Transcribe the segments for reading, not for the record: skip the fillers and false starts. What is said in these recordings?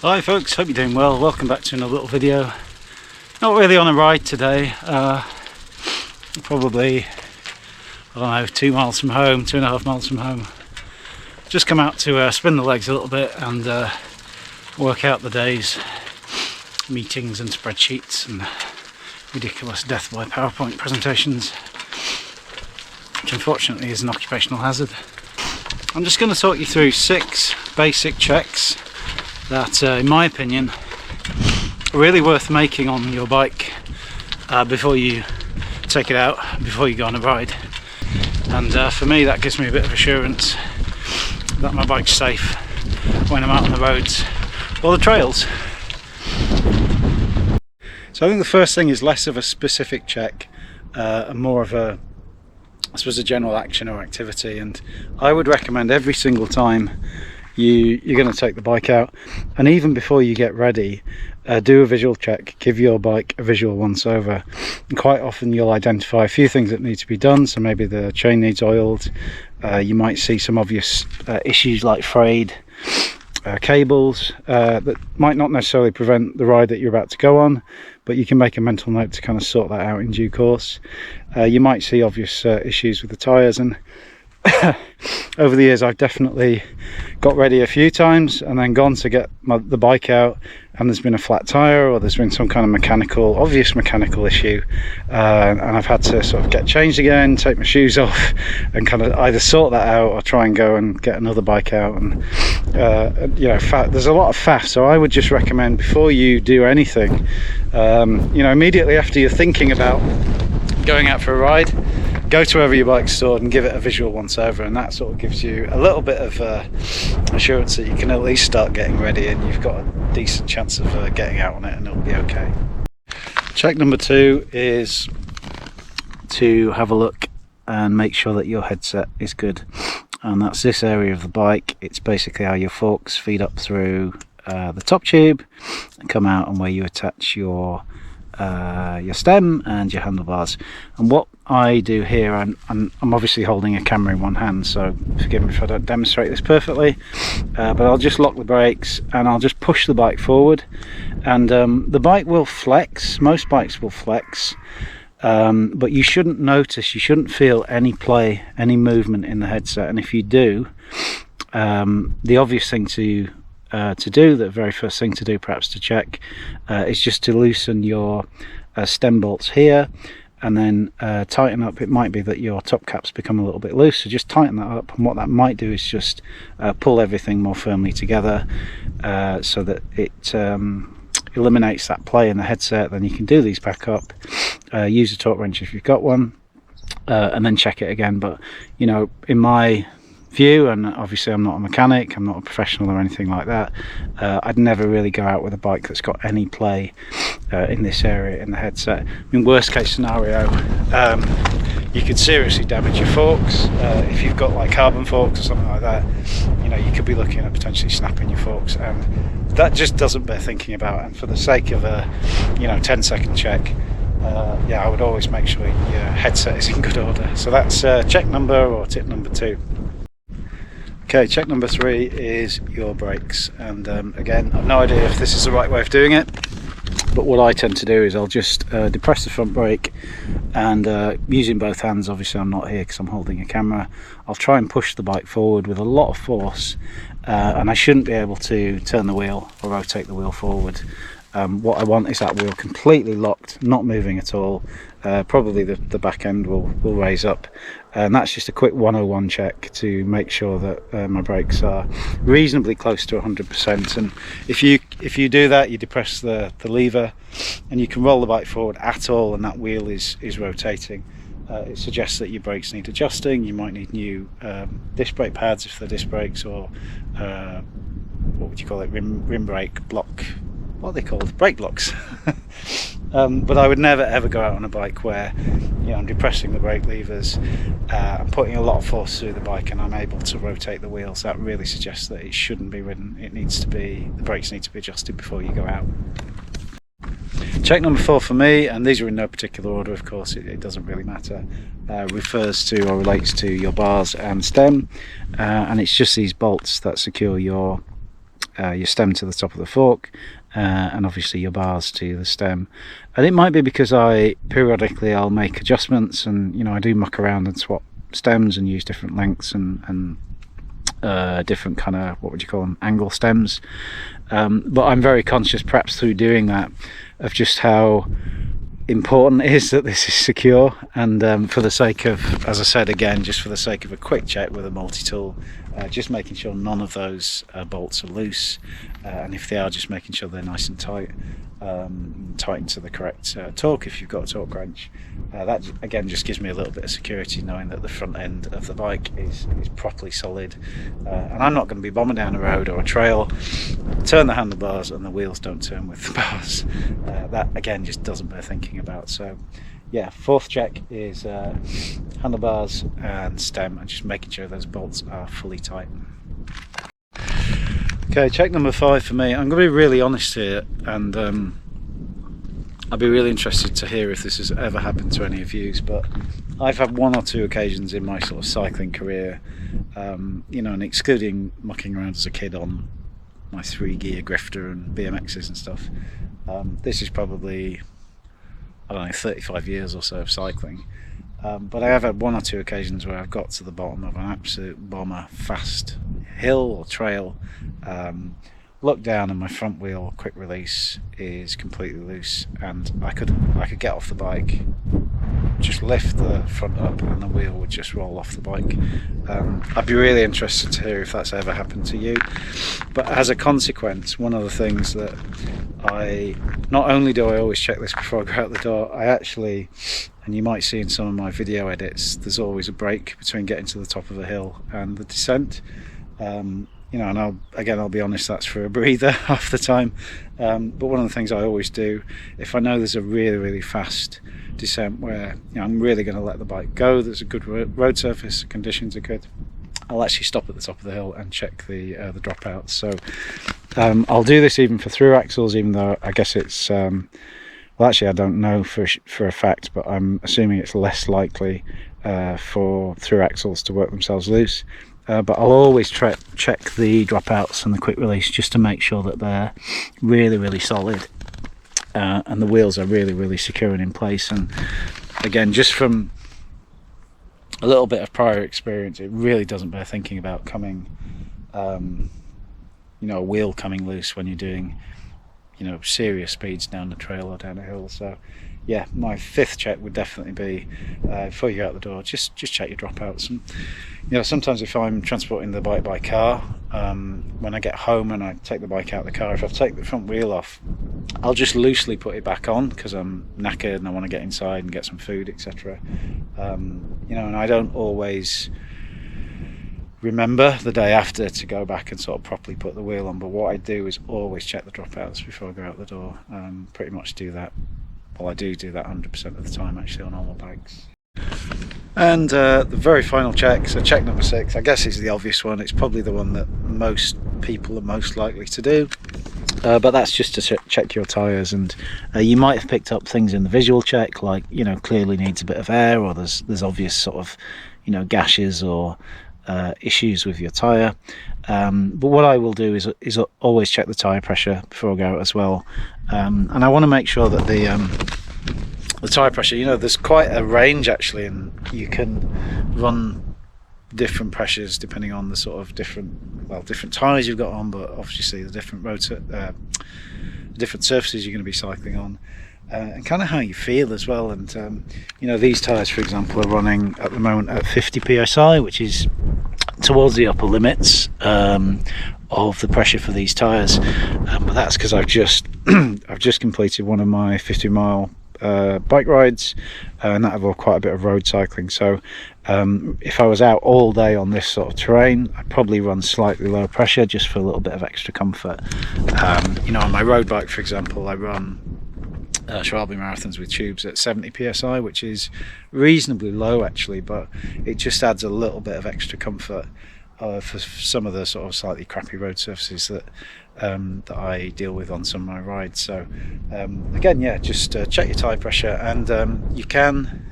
Hi folks, hope you're doing well. Welcome back to another little video. Not really on a ride today, probably, I don't know, 2 miles from home, 2.5 miles from home. Just come out to spin the legs a little bit and work out the day's meetings and spreadsheets and ridiculous death by PowerPoint presentations, which unfortunately is an occupational hazard. I'm just going to talk you through 6 basic checks that, in my opinion, are really worth making on your bike before you take it out, before you go on a ride. And for me, that gives me a bit of assurance that my bike's safe when I'm out on the roads or the trails. So I think the first thing is less of a specific check and more of a, I suppose, a general action or activity. And I would recommend every single time you're going to take the bike out, and even before you get ready, do a visual check. Give your bike a visual once over, and quite often you'll identify a few things that need to be done. So maybe the chain needs oiled, you might see some obvious issues like frayed cables that might not necessarily prevent the ride that you're about to go on, but you can make a mental note to kind of sort that out in due course. You might see obvious issues with the tyres, and over the years I've definitely got ready a few times and then gone to get the bike out, and there's been a flat tyre or there's been some kind of obvious mechanical issue, and I've had to sort of get changed again, take my shoes off and kind of either sort that out or try and go and get another bike out. And you know, there's a lot of faff, so I would just recommend before you do anything, you know, immediately after you're thinking about going out for a ride, go to wherever your bike's stored and give it a visual once over, and that sort of gives you a little bit of assurance that you can at least start getting ready and you've got a decent chance of getting out on it and it'll be okay. Check number 2 is to have a look and make sure that your headset is good, and that's this area of the bike. It's basically how your forks feed up through the top tube and come out, and where you attach your stem and your handlebars. And what I do here, I'm obviously holding a camera in one hand, so forgive me if I don't demonstrate this perfectly, but I'll just lock the brakes and I'll just push the bike forward, and the bike will flex. Most bikes will flex, but you shouldn't feel any play, any movement in the headset. And if you do, the obvious thing to do, the very first thing to do, perhaps to check, is just to loosen your stem bolts here and then tighten up. It might be that your top cap's become a little bit loose, so just tighten that up, and what that might do is just pull everything more firmly together so that it eliminates that play in the headset. Then you can do these back up, use a torque wrench if you've got one, and then check it again. But you know, in my view, and obviously I'm not a mechanic, I'm not a professional or anything like that, I'd never really go out with a bike that's got any play in this area in the headset. I mean, worst case scenario, you could seriously damage your forks. If you've got like carbon forks or something like that, you know, you could be looking at potentially snapping your forks, and that just doesn't bear thinking about. And for the sake of a 10-second check, yeah, I would always make sure your headset is in good order. So that's check number, or tip number 2. Okay, check number 3 is your brakes, and again, I've no idea if this is the right way of doing it, but what I tend to do is I'll just depress the front brake, and using both hands, obviously I'm not here because I'm holding a camera, I'll try and push the bike forward with a lot of force, and I shouldn't be able to turn the wheel or rotate the wheel forward. What I want is that wheel completely locked, not moving at all. Probably the back end will raise up, and that's just a quick 101 check to make sure that my brakes are reasonably close to 100%. And if you do that, you depress the lever and you can roll the bike forward at all, and that wheel is rotating. It suggests that your brakes need adjusting. You might need new disc brake pads if they're disc brakes, or what would you call it, rim brake block, what are they called, brake blocks. But I would never ever go out on a bike where, you know, I'm depressing the brake levers, I'm putting a lot of force through the bike and I'm able to rotate the wheels. That really suggests that it shouldn't be ridden. The brakes need to be adjusted before you go out. Check number 4 for me, and these are in no particular order, of course, it doesn't really matter, refers to or relates to your bars and stem, and it's just these bolts that secure your your stem to the top of the fork, and obviously your bars to the stem. And it might be because periodically I'll make adjustments, and you know, I do muck around and swap stems and use different lengths and different kind of, what would you call them, angle stems. But I'm very conscious, perhaps through doing that, of just how important it is that this is secure, and for the sake of, as I said again, just for the sake of a quick check with a multi-tool, just making sure none of those bolts are loose, and if they are, just making sure they're nice and tight, tightened to the correct torque if you've got a torque wrench. That again just gives me a little bit of security, knowing that the front end of the bike is properly solid, and I'm not going to be bombing down a road or a trail, turn the handlebars and the wheels don't turn with the bars. That again just doesn't bear thinking about. So yeah, fourth check is handlebars and stem, and just making sure those bolts are fully tight. Okay, check number 5 for me. I'm going to be really honest here, and I'd be really interested to hear if this has ever happened to any of you, but I've had 1 or 2 occasions in my sort of cycling career, you know, and excluding mucking around as a kid on my 3-gear grifter and BMXs and stuff, this is probably, I don't know, 35 years or so of cycling. But I have had 1 or 2 occasions where I've got to the bottom of an absolute bomber fast hill or trail, look down and my front wheel quick release is completely loose, and I could get off the bike, just lift the front up, and the wheel would just roll off the bike. I'd be really interested to hear if that's ever happened to you. But as a consequence, one of the things that not only do I always check this before I go out the door, I actually, and you might see in some of my video edits, there's always a break between getting to the top of a hill and the descent. You know, and I'll be honest, that's for a breather half the time. But one of the things I always do, if I know there's a really, really fast descent where, you know, I'm really going to let the bike go, there's a good road surface, conditions are good, I'll actually stop at the top of the hill and check the dropouts. So I'll do this even for through axles, even though I guess it's well, actually I don't know for a fact, but I'm assuming it's less likely for through axles to work themselves loose. But I'll always check the dropouts and the quick release just to make sure that they're really, really solid, and the wheels are really, really secure and in place. And again, just from a little bit of prior experience, it really doesn't bear thinking about coming, you know, a wheel coming loose when you're doing, you know, serious speeds down the trail or down a hill. So yeah, my 5th check would definitely be before you go out the door, just check your dropouts. And you know, sometimes if I'm transporting the bike by car, when I get home and I take the bike out of the car, if I've taken the front wheel off, I'll just loosely put it back on because I'm knackered and I want to get inside and get some food, etc. You know, and I don't always remember the day after to go back and sort of properly put the wheel on, but what I do is always check the dropouts before I go out the door. Pretty much do that. Well, I do that 100% of the time actually on all my bikes. And the very final check, so check number 6, I guess is the obvious one. It's probably the one that most people are most likely to do, but that's just to check your tyres. And you might have picked up things in the visual check, like, you know, clearly needs a bit of air, or there's obvious sort of, you know, gashes or issues with your tyre. But what I will do is always check the tyre pressure before I go out as well, and I want to make sure that the tyre pressure, you know, there's quite a range actually, and you can run different pressures depending on the sort of different tyres you've got on, but obviously the different different surfaces you're going to be cycling on, and kind of how you feel as well. And you know, these tyres, for example, are running at the moment at 50 psi, which is towards the upper limits of the pressure for these tyres, but that's because I've just completed one of my 50-mile bike rides, and that involved quite a bit of road cycling. So if I was out all day on this sort of terrain, I'd probably run slightly lower pressure just for a little bit of extra comfort. You know, on my road bike, for example, I run Schwalbe marathons with tubes at 70 psi, which is reasonably low actually, but it just adds a little bit of extra comfort for some of the sort of slightly crappy road surfaces that I deal with on some of my rides. So again, yeah, just check your tyre pressure, and you can,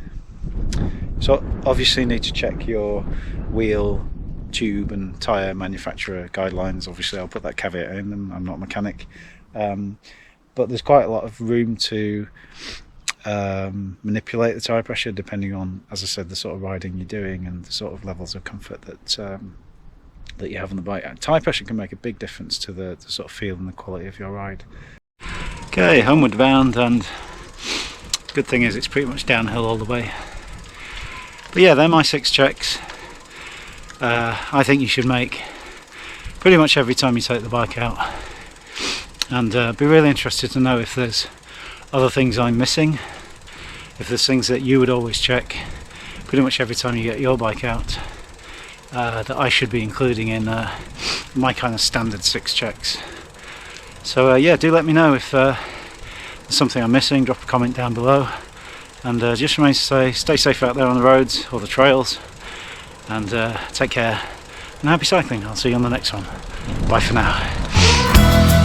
so obviously need to check your wheel tube and tyre manufacturer guidelines. Obviously I'll put that caveat in, and I'm not a mechanic, but there's quite a lot of room to manipulate the tyre pressure depending on, as I said, the sort of riding you're doing and the sort of levels of comfort that you have on the bike. Tyre pressure can make a big difference to the sort of feel and the quality of your ride. Okay, homeward bound, and good thing is it's pretty much downhill all the way. But yeah, they're my 6 checks. I think you should make pretty much every time you take the bike out, and be really interested to know if there's other things I'm missing, if there's things that you would always check pretty much every time you get your bike out, that I should be including in my kind of standard 6 checks. So yeah, do let me know if there's something I'm missing. Drop a comment down below, and just remains to say, stay safe out there on the roads or the trails, and take care and happy cycling. I'll see you on the next one. Bye for now.